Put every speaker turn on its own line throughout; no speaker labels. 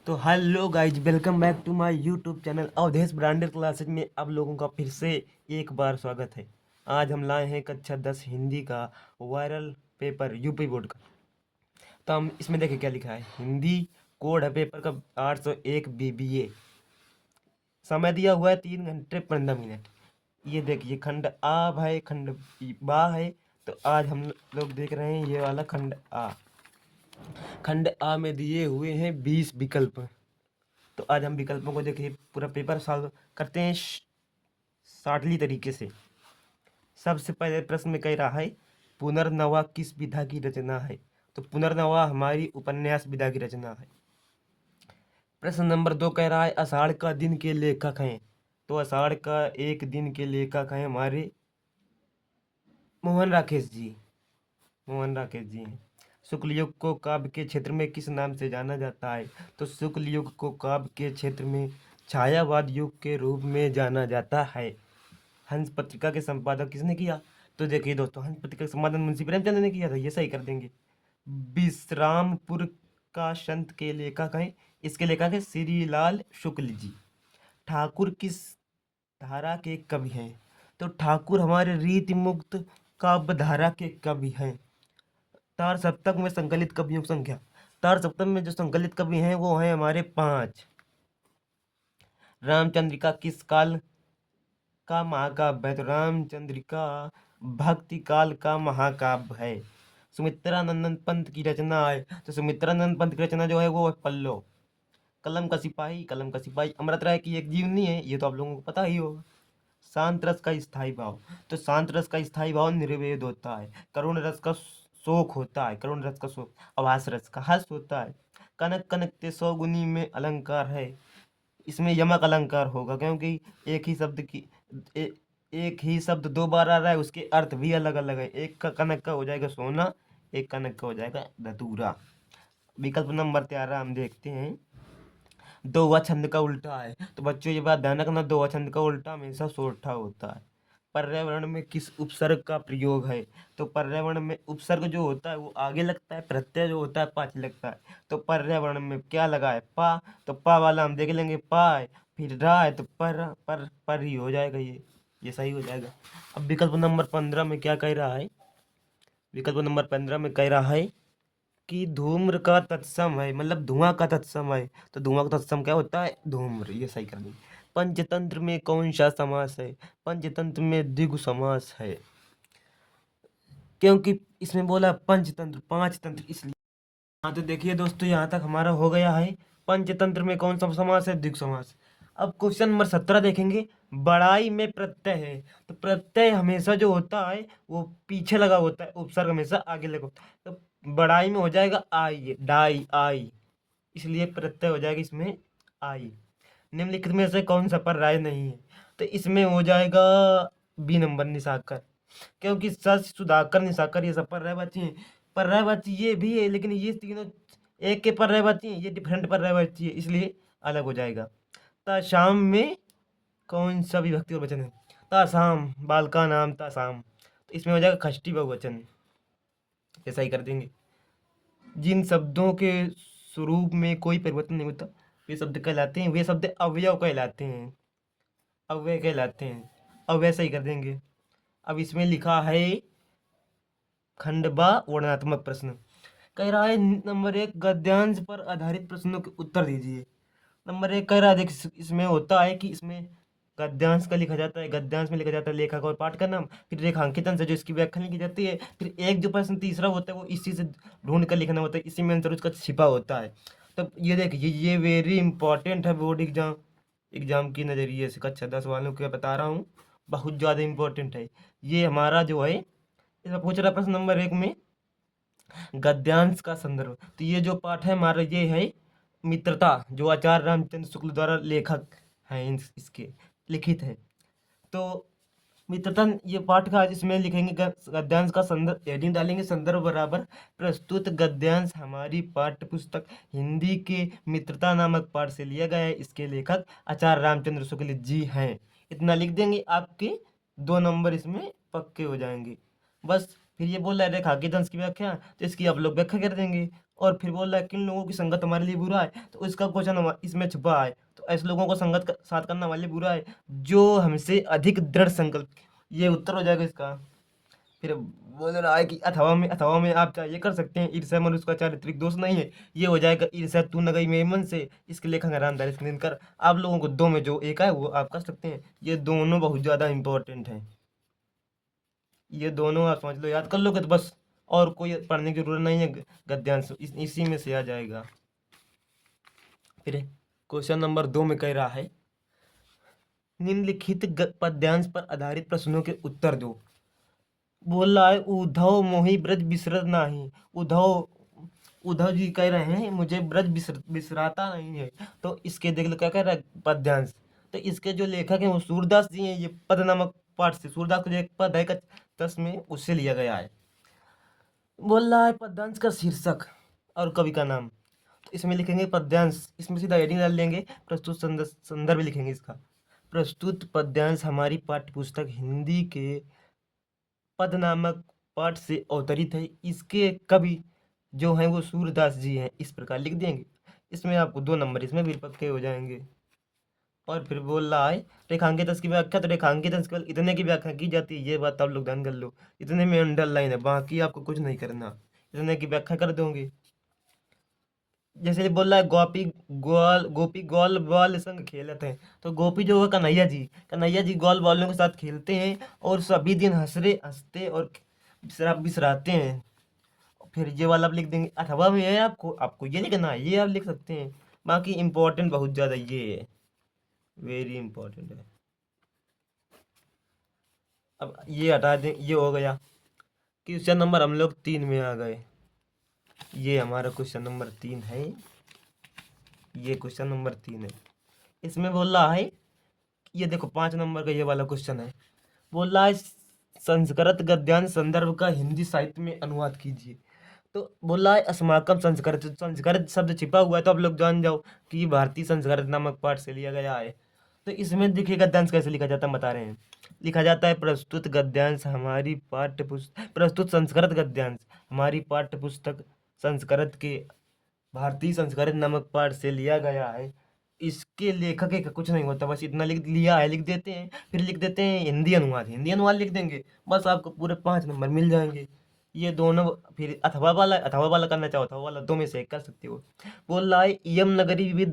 तो hello guys, welcome back to my YouTube channel Awadhesh branded classes में आप लोगों का फिर से एक बार स्वागत है। आज हम लाए हैं कक्षा 10 हिंदी का वायरल पेपर यूपी बोर्ड का। तो हम इसमें देखें क्या लिखा है। हिंदी कोड है पेपर का 801 बीबीए। समय दिया हुआ है 3 घंटे 15 मिनट। ये देखिए, खंड आ है, खंड बा है। तो आज हम लोग देख रहे हैं ये वाला खंड आ। खंड आ में दिए हुए हैं 20 विकल्प। तो आज हम विकल्पों को देखिए, पूरा पेपर सॉल्व करते हैं शार्टली तरीके से। सबसे पहले प्रश्न में कह रहा है पुनर्नवा किस विधा की रचना है। तो पुनर्नवा हमारी उपन्यास विधा की रचना है। प्रश्न नंबर 2 कह रहा है आषाढ़ का दिन के लेखक हैं। तो आषाढ़ का एक दिन के लेखक हैं हमारे मोहन राकेश जी। मोहन राकेश जी हैं। शुक्ल युग को काव्य के क्षेत्र में किस नाम से जाना जाता है। तो शुक्ल युग को काव्य के क्षेत्र में छायावाद युग के रूप में जाना जाता है। हंस पत्रिका के संपादक किसने किया। तो देखिए दोस्तों, हंस पत्रिका का संपादन मुंशी प्रेमचंद ने किया था। ये सही कर देंगे। विश्रामपुर का संत के लेखक हैं। इसके लेखक है श्रीलाल शुक्ल जी। ठाकुर किस धारा के कवि हैं। तो ठाकुर हमारे रीति मुक्त काव्य धारा के कवि हैं। तार सप्तक में संकलित कवियों की संख्या। तार सप्तक में जो संकलित कवि हैं वो हैं हमारे 5। रामचंद्रिका किस काल का महाकाव्य है। तो रामचंद्रिका भक्ति काल का महाकाव्य है। सुमित्रानंद पंत की रचना है। तो सुमित्रानंद पंत की रचना जो है वो है पल्लव। कलम का सिपाही अमृत राय की एक जीवनी है। ये तो आप लोगों को पता ही होगा। शांत रस का स्थायी भाव। तो शांत रस का स्थायी भाव निर्वेद होता है। करुण रस का शोक होता है। करुण रस का शोक। अभास रस का हर्ष होता है। कनक कनक ते सौगुनी में अलंकार है। इसमें यमक अलंकार होगा, क्योंकि एक ही शब्द की ए, एक ही शब्द 2 बार आ रहा है, उसके अर्थ भी अलग अलग है। एक का कनक का हो जाएगा सोना, एक कनक का हो जाएगा धतूरा। विकल्प नंबर 13 हम देखते हैं। दोहा छंद का उल्टा है। तो बच्चों ये बात ध्यान रखना, दोहा छंद का उल्टा हमेशा सोठा होता है। पर्यावरण में किस उपसर्ग का प्रयोग है। तो पर्यावरण में उपसर्ग जो होता है वो आगे लगता है, प्रत्यय जो होता है पाछे लगता है। तो पर्यावरण में क्या लगा है, पा। तो पा वाला हम देख लेंगे, पा है, फिर रा है, तो पर ही हो जाएगा। ये सही हो जाएगा। अब विकल्प नंबर 15 में क्या कह रहा है। विकल्प नंबर 15 में कह रहा है कि धूम्र का तत्सम है, मतलब धुआं का तत्सम है। तो धुआं का तत्सम क्या होता है, धूम्र। ये सही कर देंगे। पंचतंत्र में कौन सा समास है। पंचतंत्र में द्विगु समास है, क्योंकि इसमें बोला पंचतंत्र 5 तंत्र, इसलिए। हाँ, तो देखिए दोस्तों, यहाँ तक हमारा हो गया है। पंचतंत्र में कौन सा समास है, द्विगु समास। अब क्वेश्चन नंबर 17 देखेंगे। बड़ाई में प्रत्यय है। तो प्रत्यय हमेशा जो होता है वो पीछे लगा होता है, उपसर्ग हमेशा आगे लगा होता है। तो बड़ाई में हो जाएगा आई, डाई आई, इसलिए प्रत्यय हो जाएगा इसमें आई। निम्नलिखित में से कौन सा पर्याय नहीं है। तो इसमें हो जाएगा बी नंबर, निशाकर। क्योंकि सच, सुधाकर, निशाकर ये सब पर्यायवाची हैं। पर्यायवाची ये भी है, लेकिन ये तीनों एक के पर्यायवाची हैं, ये डिफरेंट पर्यायवाची है, इसलिए अलग हो जाएगा। ताशाम में कौन सा विभक्ति और वचन है। तासाम, बालका नाम तासाम। तो इसमें हो जाएगा षष्ठी बहुवचन। ऐसा ही कर देंगे। जिन शब्दों के स्वरूप में कोई परिवर्तन नहीं होता वे शब्द कहलाते हैं, वे शब्द अवयव कहलाते हैं। अव्यय कहलाते हैं। अव्यय सही कर देंगे। अब इसमें लिखा है खंडबा वर्णनात्मक प्रश्न। कह रहा है नंबर 1 गद्यांश पर आधारित प्रश्नों के उत्तर दीजिए। नंबर 1 कह रहा है, देख इसमें होता है कि इसमें गद्यांश का लिखा जाता है। गद्यांश में लिखा जाता है लेखक और पाठ का नाम, फिर रेखांकितन से जो इसकी व्याख्या लिखी जाती है, फिर एक जो प्रश्न तीसरा होता है वो इसी से ढूंढ कर लिखना होता है, इसी में आंसर उसका छिपा होता है। तो ये देखिए, ये वेरी इंपॉर्टेंट है बोर्ड एग्जाम एग्जाम की नज़रिए से। कक्षा 10 वालों को बता रहा हूँ, बहुत ज़्यादा इंपॉर्टेंट है। ये हमारा जो है, इसमें पूछ रहा प्रश्न नंबर 1 में गद्यांश का संदर्भ। तो ये जो पाठ है हमारा, ये है मित्रता, जो आचार्य रामचंद्र शुक्ल द्वारा लेखक हैं, इसके लिखित है। तो मित्रता ये पाठ का आज इसमें लिखेंगे गद्यांश का संदर्भ, हेडिंग डालेंगे संदर्भ बराबर प्रस्तुत गद्यांश हमारी पाठ्य पुस्तक हिंदी के मित्रता नामक पाठ से लिया गया है। इसके लेखक आचार्य रामचंद्र शुक्ल जी हैं। इतना लिख देंगे, आपके 2 नंबर इसमें पक्के हो जाएंगे। बस फिर ये बोल रहा है रेखांकित अंश की व्याख्या, तो इसकी आप लोग व्याख्या कर देंगे। और फिर बोल रहा है किन लोगों की संगत हमारे लिए बुरा है, तो इसका क्वेश्चन इसमें छुपा है। तो ऐसे लोगों को साथ करना हमारे लिए बुरा है जो हमसे अधिक दृढ़ संकल्प। ये उत्तर हो जाएगा इसका। फिर बोल रहा है कि अथवा में आप क्या ये कर सकते हैं, ईर्ष्या मनुष्य का चारित्रिक दोष नहीं है। ये हो जाएगा ईर्ष्या तू न गई मेरे मन से, इसके लेखक है रामधारी सिंह। आप लोगों को दो में जो एक है वो आप कर सकते हैं। ये दोनों बहुत ज़्यादा इंपॉर्टेंट हैं। ये दोनों आप समझ लो, याद कर लोगे तो बस, और कोई पढ़ने की जरूरत नहीं है। गद्यांश इसी में से आ जाएगा। फिर क्वेश्चन नंबर 2 में कह रहा है निम्नलिखित पद्यांश पर आधारित प्रश्नों के उत्तर दो। बोल रहा है उद्धव मोहि ब्रज बिसरत नाही। उद्धव उद्धव जी कह रहे हैं मुझे ब्रज बिसराता नहीं है। तो इसके देख लो क्या कह रहा है पद्यांश। तो इसके जो लेखक हैं वो सूरदास जी हैं। ये पद नामक पाठ से, सूरदास का जो एक पद है 10 में, उससे लिया गया है। बोल रहा है पद्यांश का शीर्षक और कवि का नाम। तो इसमें लिखेंगे पद्यांश, इसमें सीधा हेडिंग डाल देंगे, प्रस्तुत संदर्भ लिखेंगे इसका। प्रस्तुत पद्यांश हमारी पाठ्य पुस्तक हिंदी के पद नामक पाठ से अवतरित है। इसके कवि जो हैं वो सूरदास जी हैं। इस प्रकार लिख देंगे। इसमें आपको 2 नंबर इसमें भी पक्के हो जाएंगे। और फिर बोल रहा है रेखांकित की व्याख्या। तो रेखांकित केवल इतने की व्याख्या की जाती है, ये बात आप लोग ध्यान कर लो। इतने में अंडरलाइन है, बाकी आपको कुछ नहीं करना, इतने की व्याख्या कर दोगे। जैसे ये बोल रहा है गोपी ग्वाल बाल संग खेलते हैं। तो गोपी जो है कन्हैया जी ग्वाल बालों के साथ खेलते हैं और सभी दिन हंसते और बिसराते हैं। फिर ये वाला आप लिख देंगे। अथवा में है आपको ये लिखना है, ये आप लिख सकते हैं। बाकी इंपॉर्टेंट बहुत ज़्यादा ये है, वेरी इंपॉर्टेंट है। अब ये हटा दें, ये हो गया। क्वेश्चन नंबर हम लोग 3 में आ गए। ये हमारा क्वेश्चन नंबर 3 है। ये क्वेश्चन नंबर 3 है। इसमें बोल रहा है, ये देखो 5 नंबर का ये वाला क्वेश्चन है। बोल रहा है संस्कृत गद्यांश संदर्भ का हिंदी साहित्य में अनुवाद कीजिए। तो बोल रहा है अस्माकम संस्कृत। संस्कृत शब्द छिपा हुआ है तो आप लोग जान जाओ कि भारतीय संस्कृत नामक पाठ से लिया गया है। तो इसमें देखिए गद्यांश कैसे लिखा जाता है, बता रहे हैं। लिखा जाता है प्रस्तुत संस्कृत गद्यांश हमारी पाठ्य पुस्तक संस्कृत के भारतीय संस्कृत नामक पाठ से लिया गया है। इसके लेखक का कुछ नहीं होता, बस इतना लिख लिया है लिख देते हैं। फिर लिख देते हैं हिंदी अनुवाद लिख देंगे, बस आपको पूरे 5 नंबर मिल जाएंगे। ये दोनों। फिर अथवा वाला करना चाहो अथवा वाला, 2 में से एक कर सकते हो। बोल रहा है इयम नगरी विविध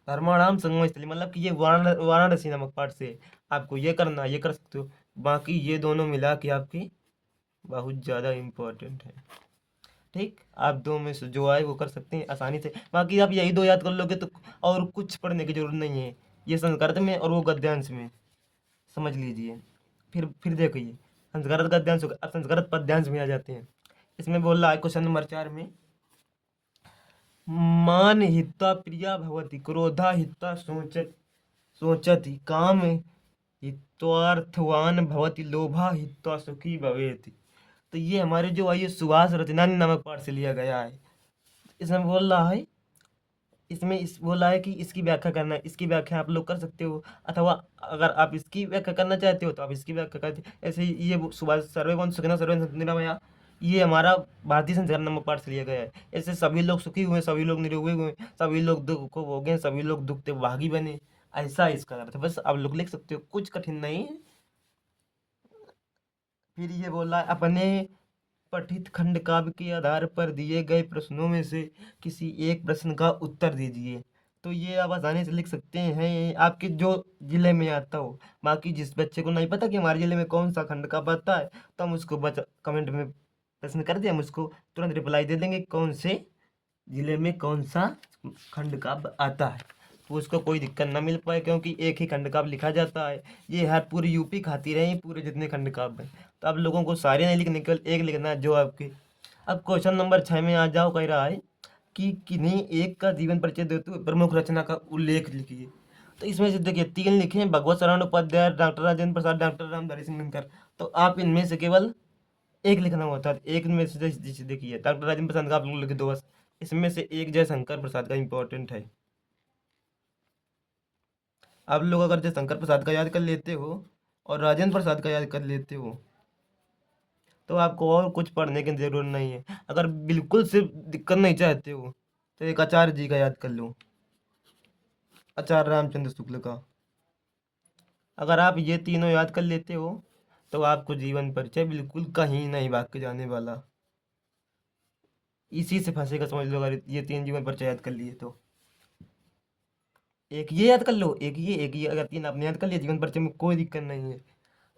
धर्माणाम संगम स्थली, मतलब कि ये वाराणसी नामक पाठ से आपको ये करना, ये कर सकते हो। बाकी ये दोनों मिला के आपकी बहुत ज़्यादा इम्पोर्टेंट है। ठीक, आप 2 में से जो आए वो कर सकते हैं आसानी से। बाकी आप यही 2 याद कर लोगे तो और कुछ पढ़ने की जरूरत नहीं है। ये संस्कृत में और वो गद्यांश में, समझ लीजिए। फिर देखिए संस्कृत गद्यांश हो गया, अब संस्कृत पद्यांश में आ जाते हैं। इसमें बोल रहा है क्वेश्चन नंबर 4 में मान हिता प्रिया भवती क्रोधा हिता सोचती काम हित्वार्थवान भवती लोभा हित्वा सुखी भवेति। तो ये हमारे जो है ये सुभाष रचनानी नामक पाठ से लिया गया है। इसमें बोल रहा है, बोल रहा है कि इसकी व्याख्या करना है। इसकी व्याख्या आप लोग कर सकते हो, अथवा अगर आप इसकी व्याख्या करना चाहते हो तो आप इसकी व्याख्या करते। ऐसे ही ये सुभाष सर्वेवंश सुखिनः सर्वे सन्तु निरामया, ये हमारा भारतीय संस्कृत नामक पाठ से लिया गया है। ऐसे सभी लोग सुखी हुए, सभी लोग निरोगी हुए, सभी लोग दुख को भोगे, सभी लोग दुख से भागी बने, ऐसा इसका अर्थ है। बस आप लोग लिख सकते हो, कुछ कठिन नहीं है। फिर ये बोला अपने पठित खंड काव्य के आधार पर दिए गए प्रश्नों में से किसी एक प्रश्न का उत्तर दीजिए। तो ये आप आसानी से लिख सकते हैं, आपके जो जिले में आता हो। बाकी जिस बच्चे को नहीं पता कि हमारे जिले में कौन सा खंड काव्य आता है, तो हम उसको कमेंट में प्रश्न कर दिया, हम उसको तुरंत रिप्लाई दे देंगे कौन से जिले में कौन सा खंड काव्य आता है। तो उसको कोई दिक्कत ना मिल पाए, क्योंकि एक ही खंड काव्य लिखा जाता है। ये हर पूरी यूपी खाती रही पूरे जितने खंड काव्य हैं। तो आप लोगों को सारे नहीं लिखने, केवल एक लिखना है जो आपके। अब क्वेश्चन नंबर 6 में आ जाओ। कह रहा है कि किन्हीं एक का जीवन परिचय देते हुए प्रमुख रचना का उल्लेख लिखिए। तो इसमें से देखिए 3 लिखे हैं, भगवत शरण उपाध्याय, डॉक्टर राजेंद्र प्रसाद, डॉक्टर रामधारी सिंह। तो आप इनमें से केवल एक लिखना होता है। एक में से जैसे देखिए डॉक्टर राजेंद्र प्रसाद का आप लोग लिख दो बस। इसमें से एक जयशंकर प्रसाद का इंपॉर्टेंट है। आप लोग अगर जयशंकर प्रसाद का याद कर लेते हो और राजेंद्र प्रसाद का याद कर लेते हो तो आपको और कुछ पढ़ने की ज़रूरत नहीं है। अगर बिल्कुल सिर्फ दिक्कत नहीं चाहते हो तो एक आचार्य जी का याद कर लो, आचार्य रामचंद्र शुक्ल का। अगर आप ये तीनों याद कर लेते हो तो आपको जीवन परिचय बिल्कुल कहीं नहीं भाग के जाने वाला। इसी से फंसेगा समझ लो, अगर ये तीन जीवन परिचय याद कर लिए तो। एक ये याद कर लो, एक ये अगर तीन आपने याद कर लिया जीवन परिचय में कोई दिक्कत नहीं है।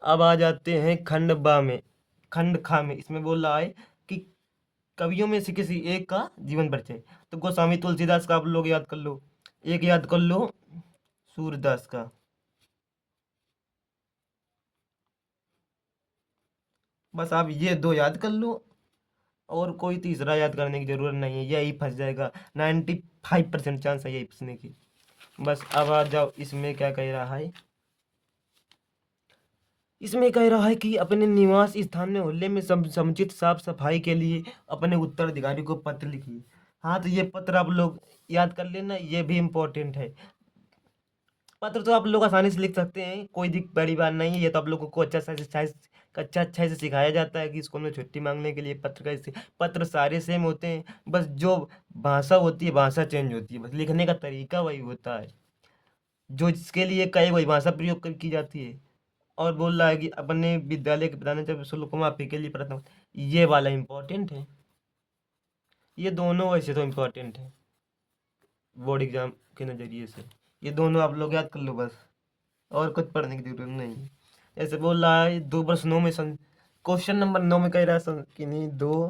अब आ जाते हैं खंड बा में, खंड खा में। इसमें बोल रहा है कि कवियों में से किसी एक का जीवन परिचय। तो गोस्वामी तुलसीदास का आप लोग याद कर लो, एक याद कर लो सूरदास का। बस आप ये दो याद कर लो और कोई तीसरा याद करने की जरूरत नहीं है, यही फंस जाएगा। 95% चांस है यही फंसने की। बस अब आ जाओ, इसमें क्या कह रहा है। इसमें कह रहा है कि अपने निवास स्थान में होले में समुचित साफ सफाई के लिए अपने उत्तराधिकारी को पत्र लिखिए। हाँ, तो ये पत्र आप लोग याद कर लेना, ये भी इम्पोर्टेंट है। पत्र तो आप लोग आसानी से लिख सकते हैं, कोई बड़ी बात नहीं है। ये तो आप लोगों को अच्छे से सिखाया जाता है कि स्कूल में छुट्टी मांगने के लिए पत्र कैसे। पत्र सारे सेम होते हैं, बस जो भाषा होती है भाषा चेंज होती है, बस लिखने का तरीका वही होता है। जो जिसके लिए कई वही भाषा प्रयोग की जाती है। और बोल रहा है कि अपने विद्यालय के प्रधान जब शुल्क माफी के लिए प्रथम, ये वाला इम्पोर्टेंट है। ये दोनों वैसे तो इम्पोर्टेंट है बोर्ड एग्जाम के नज़रिए से। ये दोनों आप लोग याद कर लो बस, और कुछ पढ़ने की जरूरत नहीं है। ऐसे बोल रहा है दो प्रश्नों में क्वेश्चन नंबर 9 में कह रहा है कि नहीं, दो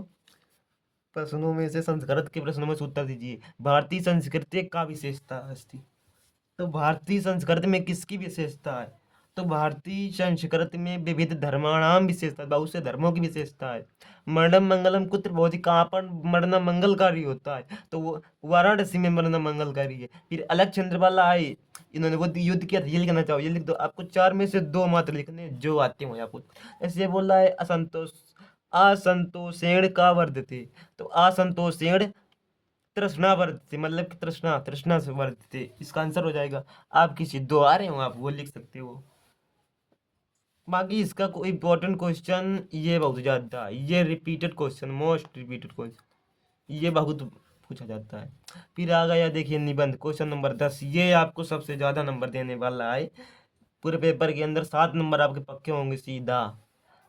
प्रश्नों में से संस्कृत के प्रश्नों में से उत्तर दीजिए। भारतीय संस्कृति का विशेषता अस्ति। तो भारतीय संस्कृति में किसकी विशेषता है? तो भारतीय संस्कृति में विविध धर्माणाम विशेषता, बहुत से धर्मों की विशेषता है। मरणम मंगलम कुत्र बहुत ही, कहाँ पर मरना मंगलकारी होता है? तो वो वाराणसी में मरना मंगलकारी है। फिर अलग चंद्र वाला आए, इन्होंने वो युद्ध किया था, ये लिखना चाहो ये लिख दो। आपको चार में से दो मात्र लिखने हैं, जो आते हो आपको। ऐसे बोल रहा है असंतोष, असंतोषेण का वर्धते। तो असंतोषेण तृष्णा वर्धते, मतलब कि तृष्णा, तृष्णा से वर्धते, इसका आंसर हो जाएगा। आप किसी दो आ रहे हो आप वो लिख सकते हो। बाकी इसका कोई इंपॉर्टेंट क्वेश्चन ये बहुत ज्यादा, ये repeated question, most repeated question, ये बहुत पूछा जाता है। फिर आ गया देखिए निबंध, क्वेश्चन नंबर 10। ये आपको सबसे ज्यादा नंबर देने वाला है। पूरे पेपर के अंदर 7 नंबर आपके पक्के होंगे सीधा।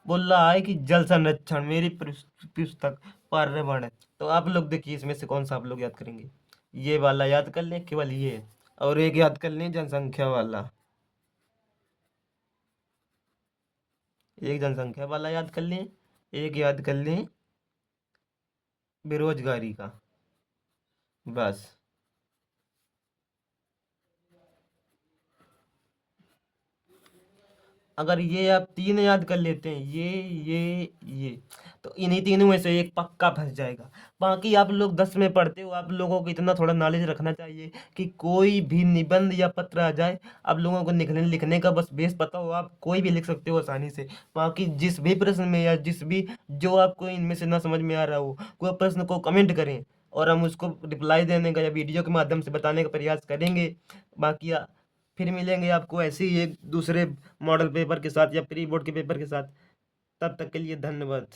बोल रहा है कि जल संरक्षण, मेरी पुस्तक पर्यावरण। तो आप लोग देखिए इसमें से कौन सा आप लोग याद करेंगे। ये वाला याद कर लें, केवल ये, और एक याद कर लें जनसंख्या वाला, एक जनसंख्या वाला याद कर लें, एक याद कर लें बेरोजगारी का, बस। अगर ये आप तीन याद कर लेते हैं, ये तो इन्हीं तीनों में से एक पक्का फंस जाएगा। बाकी आप लोग 10 में पढ़ते हो, आप लोगों को इतना थोड़ा नॉलेज रखना चाहिए कि कोई भी निबंध या पत्र आ जाए, आप लोगों को लिखने लिखने का बस बेस पता हो, आप कोई भी लिख सकते हो आसानी से। बाकी जिस भी प्रश्न में या जिस भी जो आपको इनमें से ना समझ में आ रहा हो, कोई प्रश्न को कमेंट करें और हम उसको रिप्लाई देने का या वीडियो के माध्यम से बताने का प्रयास करेंगे। बाकी फिर मिलेंगे आपको ऐसे ही एक दूसरे मॉडल पेपर के साथ या प्री बोर्ड के पेपर के साथ। तब तक के लिए धन्यवाद।